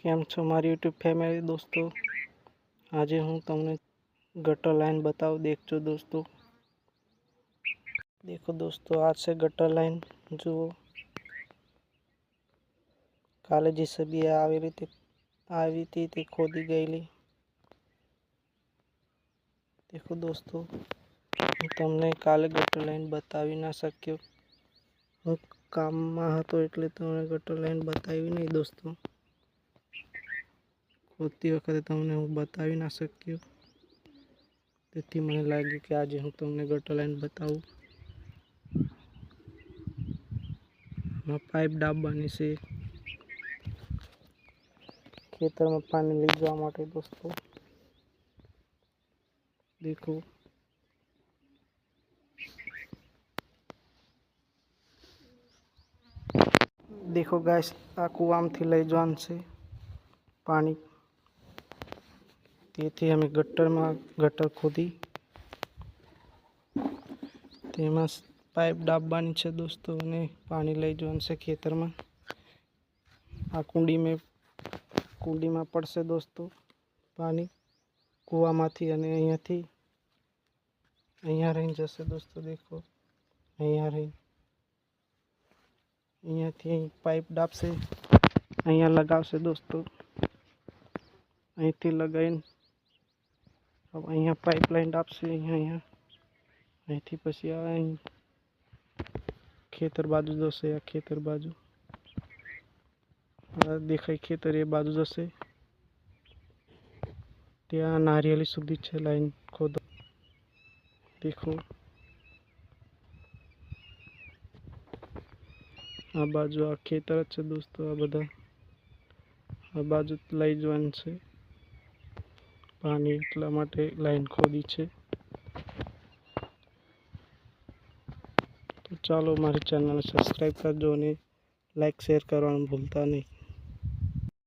કેમ છો મારી યુટ્યુબ ફેમિલી દોસ્તો। આજે હું તમને ગટર લાઈન બતાવું। દેખો દોસ્તો આ છે ગટર લાઈન। જુઓ કાલે જેસીબી આવી હતી તે ખોદી ગયેલી। દેખો દોસ્તો હું તમને કાલે ગટર લાઈન બતાવી ના શક્યો। હું કામમાં હતો એટલે તમને ગટર લાઈન બતાવી નહીં દોસ્તો। ખોદતી વખતે તમને હું બતાવી ના શક્યો, તેથી મને લાગ્યું કે આજે હું તમને ગટર લાઈન બતાવું। આમાં પાઇપ દાબવાની છે ખેતરમાં પાણી લઈ જવા માટે દોસ્તો। દેખો ગાઈસ આ કૂવામાંથી લઈ જવાનું છે પાણી। તેથી અમે ગટર ખોદી તેમાં પાઇપ દાબવાની છે દોસ્તો, અને પાણી લઈ જવાનું છે ખેતરમાં। આ કુંડીમાં પડશે દોસ્તો પાણી કૂવામાંથી, અને અહીંયા રહીને જશે દોસ્તો। દેખો અહીંયાથી પાઇપ દાબશે, અહીંયા લગાવશે દોસ્તો। અહીંથી લગાવીને અહીંયા પાઇપલાઇન દાબશે, અહીંથી પછી અહીં ખેતર બાજુ જશે। આ ખેતર બાજુ દેખાય ખેતર એ બાજુ જશે। ત્યાં નારિયેળી સુધી છે લાઈન ખોદો। દેખો આ બાજુ આ ખેતર જ છે દોસ્તો। આ બધા આ બાજુ લઈ જવાનું છે પાણી, એટલા માટે લાઈન ખોદી છે। તો ચાલો મારી ચેનલને સબસ્ક્રાઈબ કરજો અને લાઈક શેર કરવાનું ભૂલતા નહીં।